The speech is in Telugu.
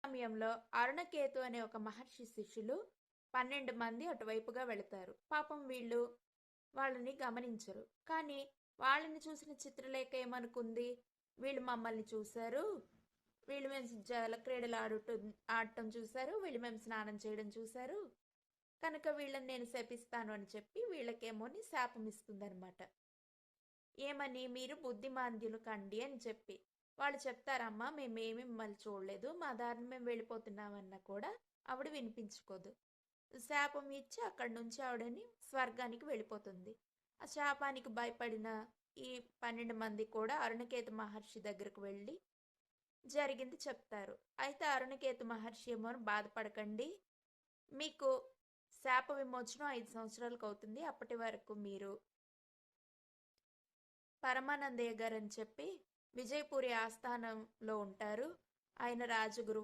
సమయంలో అరుణకేతు అనే ఒక మహర్షి శిష్యులు 12 మంది అటువైపుగా వెళతారు. పాపం వీళ్ళు వాళ్ళని గమనించరు. కానీ వాళ్ళని చూసిన చిత్రలేఖ ఏమనుకుంది? వీళ్ళు మమ్మల్ని చూశారు. వీళ్ళు మేము జల క్రీడలు ఆడటం చూశారు. వీళ్ళు మేము స్నానం చేయడం చూశారు. కనుక వీళ్ళని నేను శపిస్తాను అని చెప్పి వీళ్ళకేమోని శాపం ఇస్తుందనమాట. ఏమని? మీరు బుద్ధిమాంద్యులు కండి అని చెప్పి. వాళ్ళు చెప్తారమ్మా మేమేమి మిమ్మల్ని చూడలేదు. మా దారిని మేము వెళ్ళిపోతున్నామన్నా కూడా ఆవిడ వినిపించుకోదు. శాపం ఇచ్చి అక్కడి నుంచి ఆవిడని స్వర్గానికి వెళ్ళిపోతుంది. ఆ శాపానికి భయపడిన ఈ 12 మంది కూడా అరుణకేతు మహర్షి దగ్గరకు వెళ్ళి జరిగింది చెప్తారు. అయితే అరుణకేతు మహర్షి ఏమో బాధపడకండి. మీకు శాప విమోచనం 5 సంవత్సరాలకు అవుతుంది. అప్పటి వరకు మీరు పరమానందయ్య గారు అని చెప్పి విజయపురి ఆస్థానంలో ఉంటారు. ఆయన రాజగురు